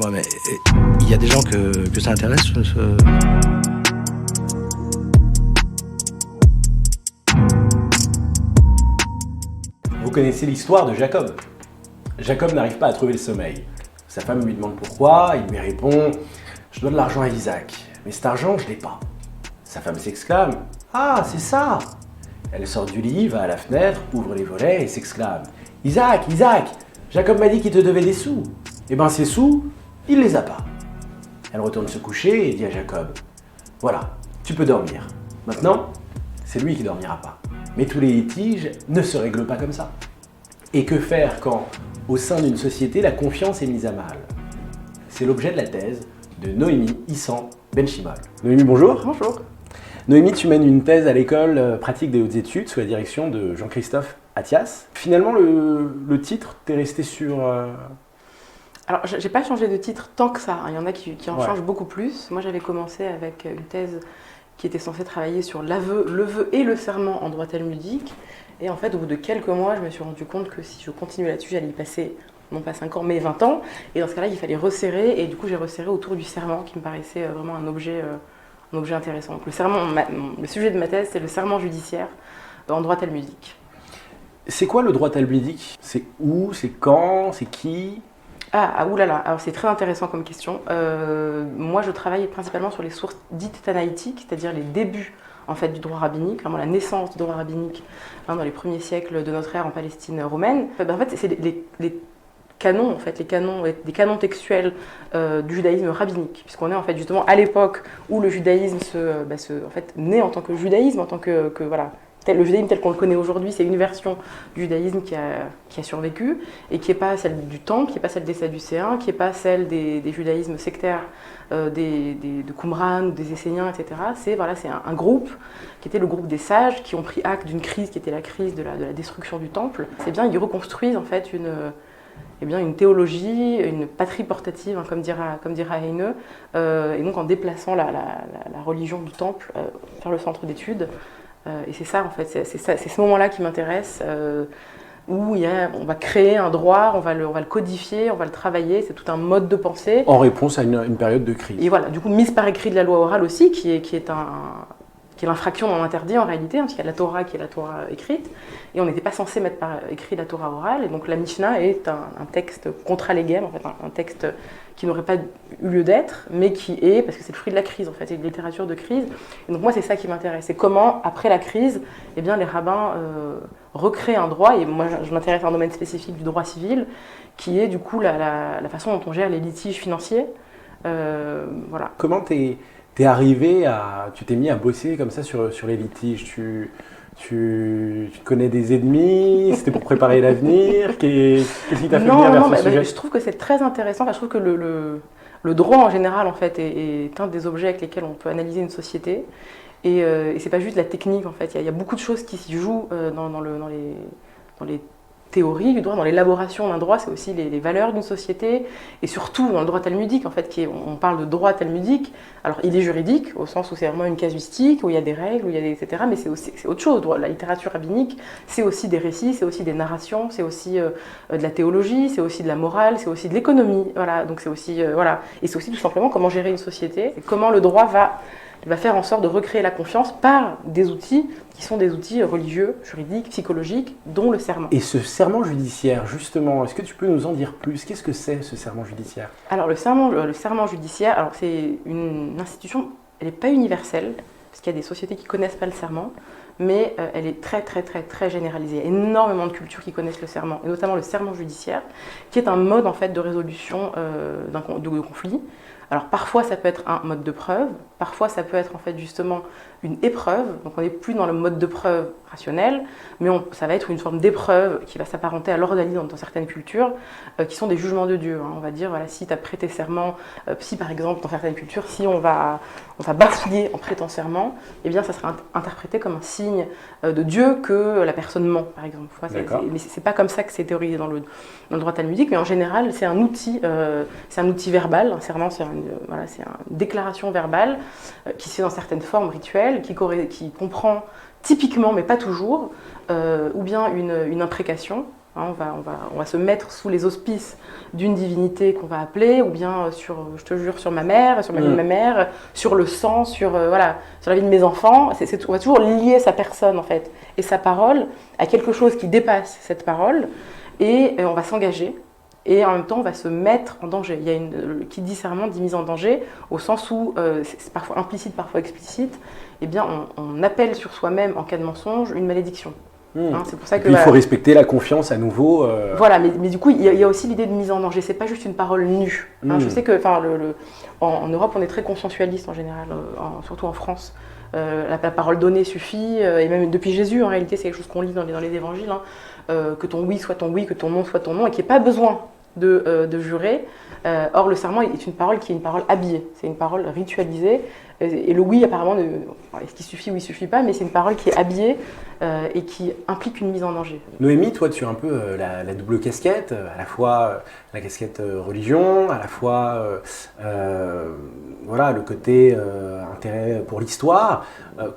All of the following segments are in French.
Excuse-moi, mais il y a des gens que ça intéresse Vous connaissez l'histoire de Jacob. Jacob n'arrive pas à trouver le sommeil. Sa femme lui demande pourquoi, il lui répond « Je dois de l'argent à Isaac, mais cet argent, je l'ai pas ». Sa femme s'exclame « Ah, c'est ça !» Elle sort du lit, va à la fenêtre, ouvre les volets et s'exclame « Isaac, Isaac, Jacob m'a dit qu'il te devait des sous. Eh ben ces sous, il les a pas. » Elle retourne se coucher et dit à Jacob « Voilà, tu peux dormir. Maintenant, c'est lui qui dormira pas. Mais tous les litiges ne se règlent pas comme ça. » Et que faire quand, au sein d'une société, la confiance est mise à mal? C'est l'objet de la thèse de Noémie Issan Benchimol. Noémie, bonjour. Bonjour. Noémie, tu mènes une thèse à l'école pratique des hautes études sous la direction de Jean-Christophe Attias. Finalement, le titre, t'es resté sur... Alors, j'ai pas changé de titre tant que ça. Il y en a qui en Ouais. changent beaucoup plus. Moi, j'avais commencé avec une thèse qui était censée travailler sur le vœu et le serment en droit talmudique. Et en fait, au bout de quelques mois, je me suis rendu compte que si je continuais là-dessus, j'allais y passer non pas 5 ans, mais 20 ans. Et dans ce cas-là, il fallait resserrer. Et du coup, j'ai resserré autour du serment, qui me paraissait vraiment un objet intéressant. Donc, le sujet de ma thèse, c'est le serment judiciaire en droit talmudique. C'est quoi le droit talmudique? C'est où? C'est quand? C'est qui? Oulala, alors c'est très intéressant comme question. Moi, je travaille principalement sur les sources dites tanaïtiques, c'est-à-dire les débuts en fait, du droit rabbinique, vraiment la naissance du droit rabbinique dans les premiers siècles de notre ère en Palestine romaine. En fait, c'est les canons, en fait, des canons textuels du judaïsme rabbinique, puisqu'on est en fait justement à l'époque où le judaïsme en fait, naît en tant que judaïsme, en tant que voilà. Le judaïsme tel qu'on le connaît aujourd'hui, c'est une version du judaïsme qui a survécu et qui n'est pas celle du temple, qui n'est pas celle des Sadducéens, qui n'est pas celle des judaïsmes sectaires de Qumran ou des Esséniens, etc. C'est un groupe qui était le groupe des sages qui ont pris acte d'une crise qui était la crise de la destruction du temple. C'est bien, ils reconstruisent en fait une théologie, une patrie portative, comme dira Heine, et donc en déplaçant la religion du temple vers le centre d'études. Et c'est ça en fait, c'est ce moment-là qui m'intéresse, où on va créer un droit, on va le codifier, on va le travailler, c'est tout un mode de pensée. En réponse à une période de crise. Et voilà, du coup mise par écrit de la loi orale aussi, qui est l'infraction non interdite en réalité, parce qu'il y a la Torah qui est la Torah écrite, et on n'était pas censé mettre par écrit la Torah orale, et donc la Mishnah est un texte contra legem, en fait, un texte qui n'aurait pas eu lieu d'être, mais qui est, parce que c'est le fruit de la crise, en fait, c'est une littérature de crise. Et donc moi, c'est ça qui m'intéresse, c'est comment, après la crise, eh bien, les rabbins recréent un droit, et moi, je m'intéresse à un domaine spécifique du droit civil, qui est du coup la façon dont on gère les litiges financiers. Voilà. Comment t'es arrivé tu t'es mis à bosser comme ça sur les litiges? Tu connais des ennemis? C'était pour préparer l'avenir? Qu'est-ce qui t'a fait venir vers ce sujet? Je trouve que c'est très intéressant. Je trouve que le droit en général en fait, est un des objets avec lesquels on peut analyser une société. Et c'est pas juste la technique en fait. Il y a beaucoup de choses qui s'y jouent dans les théories du droit, dans l'élaboration d'un droit, c'est aussi les valeurs d'une société, et surtout dans le droit talmudique, en fait, on parle de droit talmudique. Alors, il est juridique, au sens où c'est vraiment une casuistique, où il y a des règles, etc., mais c'est autre chose. La littérature rabbinique, c'est aussi des récits, c'est aussi des narrations, c'est aussi de la théologie, c'est aussi de la morale, c'est aussi de l'économie, voilà. Donc c'est aussi, voilà. Et c'est aussi tout simplement comment gérer une société, et comment le droit va faire en sorte de recréer la confiance par des outils qui sont des outils religieux, juridiques, psychologiques, dont le serment. Et ce serment judiciaire, justement, est-ce que tu peux nous en dire plus? Qu'est-ce que c'est ce serment judiciaire? Alors le serment judiciaire, alors c'est une institution, elle n'est pas universelle, parce qu'il y a des sociétés qui ne connaissent pas le serment, mais elle est très très très très généralisée. Il y a énormément de cultures qui connaissent le serment, et notamment le serment judiciaire, qui est un mode en fait de résolution de conflits. Alors parfois ça peut être un mode de preuve, parfois ça peut être en fait justement une épreuve, donc on n'est plus dans le mode de preuve rationnel, mais ça va être une forme d'épreuve qui va s'apparenter à l'ordali dans certaines cultures, qui sont des jugements de Dieu. On va dire, voilà, si tu as prêté serment, si par exemple dans certaines cultures, si on va bafouiller en prêtant serment, eh bien ça sera interprété comme un signe de Dieu que la personne ment, par exemple. Mais c'est pas comme ça que c'est théorisé dans le droit talmudique, mais en général c'est un outil verbal, un serment c'est une déclaration verbale qui se fait dans certaines formes rituelles, qui comprend typiquement, mais pas toujours, ou bien une imprécation, Hein, on va se mettre sous les auspices d'une divinité qu'on va appeler, ou bien je te jure, sur ma mère, sur la vie de ma mère, sur le sang, voilà, sur la vie de mes enfants. On va toujours lier sa personne, en fait, et sa parole à quelque chose qui dépasse cette parole, et on va s'engager. Et en même temps, on va se mettre en danger. Il y a qui dit serment dit mise en danger, au sens où c'est parfois implicite, parfois explicite. Eh bien, on appelle sur soi-même, en cas de mensonge, une malédiction. Hein, c'est pour ça que, il faut respecter la confiance à nouveau. Voilà, mais du coup, il y a aussi l'idée de mise en danger. C'est pas juste une parole nue. Hein, je sais que, en Europe, on est très consensualiste en général, surtout en France. La parole donnée suffit, et même depuis Jésus, en réalité, c'est quelque chose qu'on lit dans les évangiles, hein, que ton oui soit ton oui, que ton non soit ton non, et qu'il n'y ait pas besoin de jurer. Or, le serment est une parole qui est une parole habillée, c'est une parole ritualisée. Et le oui, apparemment, est-ce qu'il suffit ou il ne suffit pas, mais c'est une parole qui est habillée et qui implique une mise en danger. Noémie, toi, tu as un peu la double casquette, à la fois la casquette religion, à la fois voilà, le côté intérêt pour l'histoire.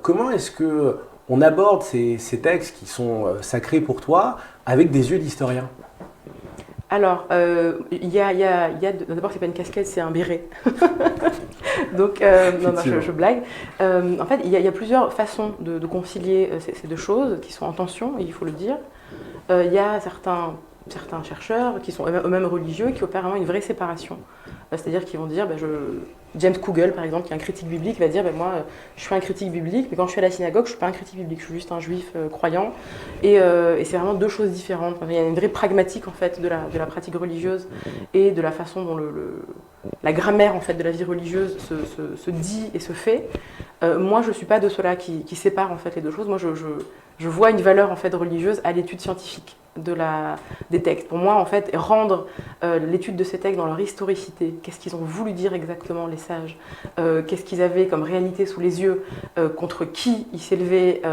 Comment est-ce qu'on aborde ces textes qui sont sacrés pour toi avec des yeux d'historien ? Alors, d'abord, c'est pas une casquette, c'est un béret. Donc, non, je blague. En fait, il y a plusieurs façons de concilier ces deux choses qui sont en tension, il faut le dire. Il y a certains chercheurs qui sont eux-mêmes religieux qui opèrent vraiment une vraie séparation. C'est-à-dire qu'ils vont dire, James Kugel, par exemple, qui est un critique biblique, va dire moi, je suis un critique biblique, mais quand je suis à la synagogue, je ne suis pas un critique biblique, je suis juste un juif croyant. Et c'est vraiment deux choses différentes. Il y a une vraie pragmatique en fait, de la pratique religieuse et de la façon dont la grammaire en fait, de la vie religieuse se dit et se fait. Moi, je ne suis pas de ceux-là qui séparent en fait, les deux choses. Moi, je vois une valeur en fait, religieuse à l'étude scientifique des textes. Pour moi, en fait, rendre l'étude de ces textes dans leur historicité, qu'est-ce qu'ils ont voulu dire exactement, les sages, qu'est-ce qu'ils avaient comme réalité sous les yeux, contre qui ils s'élevaient,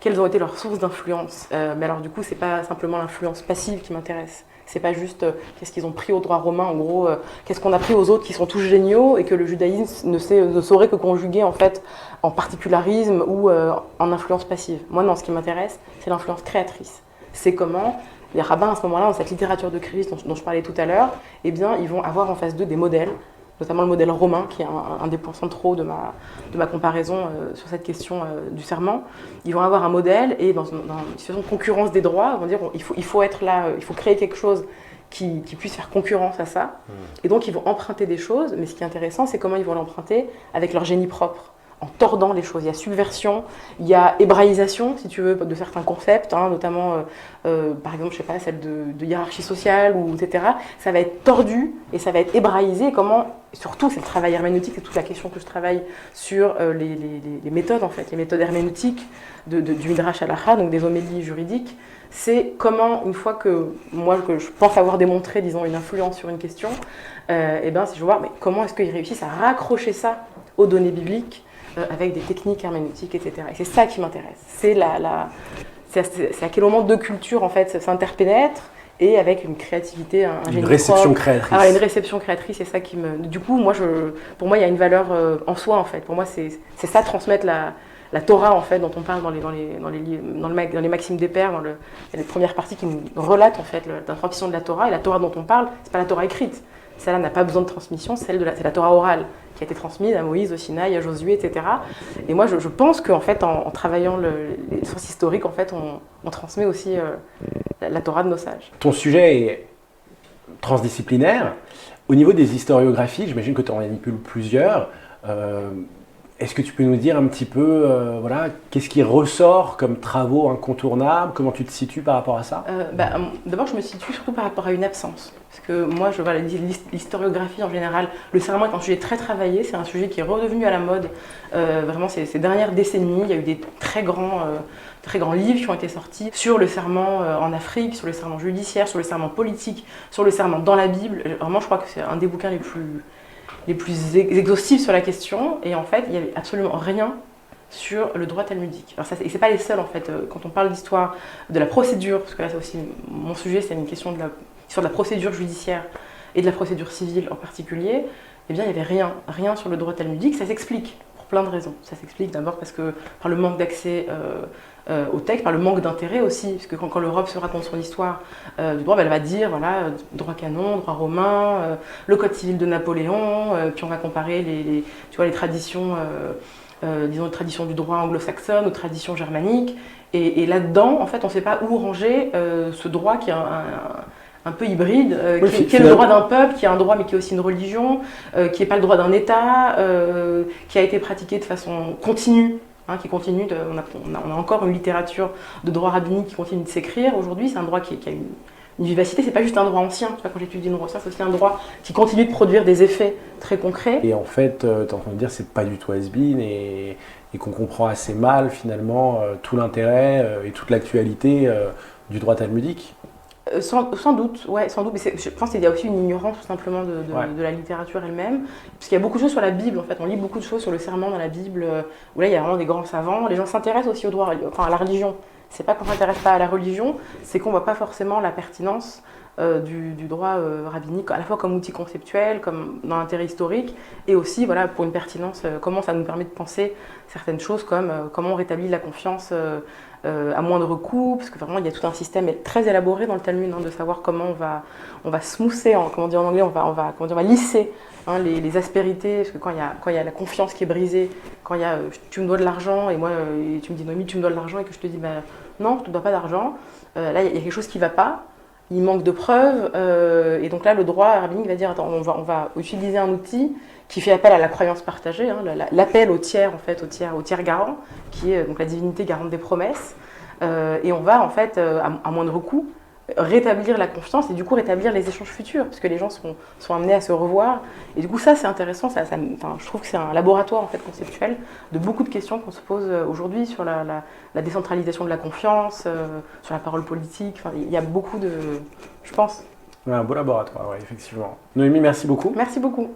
quelles ont été leurs sources d'influence. Mais alors, du coup, c'est pas simplement l'influence passive qui m'intéresse. C'est pas juste qu'est-ce qu'ils ont pris au droit romain, en gros, qu'est-ce qu'on a pris aux autres qui sont tous géniaux et que le judaïsme ne saurait que conjuguer en fait en particularisme ou en influence passive. Moi, non, ce qui m'intéresse, c'est l'influence créatrice. C'est comment les rabbins, à ce moment-là, dans cette littérature de Christ dont je parlais tout à l'heure, eh bien, ils vont avoir en face d'eux des modèles, notamment le modèle romain, qui est un des points centraux de ma comparaison sur cette question du serment. Ils vont avoir un modèle et dans une situation de concurrence des droits, ils vont dire il faut être là, il faut créer quelque chose qui puisse faire concurrence à ça. Et donc, ils vont emprunter des choses, mais ce qui est intéressant, c'est comment ils vont l'emprunter avec leur génie propre, en tordant les choses. Il y a subversion, il y a hébraïsation, si tu veux, de certains concepts, hein, notamment, par exemple, je sais pas, celle de hiérarchie sociale, etc. Ça va être tordu et ça va être hébraïsé. Surtout, c'est le travail herméneutique, c'est toute la question que je travaille sur les méthodes, en fait, les méthodes herméneutiques du Midrash Halacha, donc des homélies juridiques. C'est comment, une fois que je pense avoir démontré, disons, une influence sur une question, eh ben, si je vois, mais comment est-ce qu'ils réussissent à raccrocher ça aux données bibliques, avec des techniques herméneutiques, etc. Et c'est ça qui m'intéresse. C'est à quel moment deux cultures en fait s'interpénètrent et avec une créativité, un génie une réception propre. créatrice. Alors, une réception créatrice, c'est ça qui me. Du coup, pour moi, il y a une valeur en soi en fait. Pour moi, c'est ça transmettre la Torah en fait dont on parle dans les Maximes des Pères, il y a les premières parties qui nous relatent en fait la transmission de la Torah. Et la Torah dont on parle, c'est pas la Torah écrite. Celle-là n'a pas besoin de transmission, c'est la Torah orale qui a été transmise à Moïse, au Sinaï, à Josué, etc. Et moi, je pense qu'en fait, en travaillant les sources historiques, en fait, on transmet aussi la Torah de nos sages. Ton sujet est transdisciplinaire. Au niveau des historiographies, j'imagine que tu en manipules plusieurs. Est-ce que tu peux nous dire un petit peu, voilà, qu'est-ce qui ressort comme travaux incontournables? Comment tu te situes par rapport à ça? D'abord, je me situe surtout par rapport à une absence. Parce que moi, l'historiographie en général, le serment est un sujet très travaillé, c'est un sujet qui est redevenu à la mode vraiment ces dernières décennies. Il y a eu des très grands livres qui ont été sortis sur le serment en Afrique, sur le serment judiciaire, sur le serment politique, sur le serment dans la Bible. Vraiment, je crois que c'est un des bouquins les plus exhaustifs sur la question, et en fait, il n'y avait absolument rien sur le droit talmudique. Alors et c'est pas les seuls, en fait, quand on parle d'histoire de la procédure, parce que là, c'est aussi mon sujet, c'est une question sur la procédure judiciaire et de la procédure civile en particulier, eh bien, il n'y avait rien sur le droit talmudique. Ça s'explique pour plein de raisons. Ça s'explique d'abord parce que par le manque d'accès au texte, par le manque d'intérêt aussi, parce que quand l'Europe se raconte son histoire du droit, elle va dire voilà, droit canon, droit romain, le code civil de Napoléon, puis on va comparer tu vois, les traditions, disons les traditions du droit anglo-saxonne aux traditions germaniques, et là-dedans, en fait, on ne sait pas où ranger ce droit qui est un peu hybride, qui est le droit d'un peuple, qui est un droit mais qui est aussi une religion, qui n'est pas le droit d'un État, qui a été pratiqué de façon continue. Qui continue on a encore une littérature de droit rabbinique qui continue de s'écrire. Aujourd'hui, c'est un droit qui a une vivacité, c'est pas juste un droit ancien. Tu vois, quand j'étudie le droit, c'est aussi un droit qui continue de produire des effets très concrets. Et en fait, tu es en train de dire c'est pas du tout has-been et qu'on comprend assez mal finalement tout l'intérêt et toute l'actualité du droit talmudique. Sans doute, ouais, sans doute, mais je pense qu'il y a aussi une ignorance tout simplement de la littérature elle-même, parce qu'il y a beaucoup de choses sur la Bible en fait, on lit beaucoup de choses sur le serment dans la Bible, où là il y a vraiment des grands savants, les gens s'intéressent aussi au droit, enfin à la religion, c'est pas qu'on ne s'intéresse pas à la religion, c'est qu'on voit pas forcément la pertinence du droit rabbinique, à la fois comme outil conceptuel, comme dans l'intérêt historique, et aussi voilà, pour une pertinence, comment ça nous permet de penser certaines choses comme comment on rétablit la confiance à moindre coût, parce que vraiment il y a tout un système très élaboré dans le Talmud, de savoir comment on va smoother, comment on dit en anglais, on va lisser les aspérités, parce que quand il y a la confiance qui est brisée, quand il y a tu me dois de l'argent et moi et tu me dis Noémie tu me dois de l'argent et que je te dis non tu ne dois pas d'argent, là il y a quelque chose qui ne va pas, il manque de preuves, et donc là le droit rabbinique va dire attends, on va utiliser un outil qui fait appel à la croyance partagée, l'appel au tiers en fait, au tiers garant, qui est donc la divinité garante des promesses, et on va en fait à moindre coût rétablir la confiance et du coup rétablir les échanges futurs, parce que les gens sont amenés à se revoir, et du coup ça c'est intéressant, je trouve que c'est un laboratoire en fait conceptuel de beaucoup de questions qu'on se pose aujourd'hui sur la décentralisation de la confiance, sur la parole politique, enfin, il y a beaucoup de, je pense. Un beau laboratoire, ouais, effectivement. Noémie, merci beaucoup. Merci beaucoup.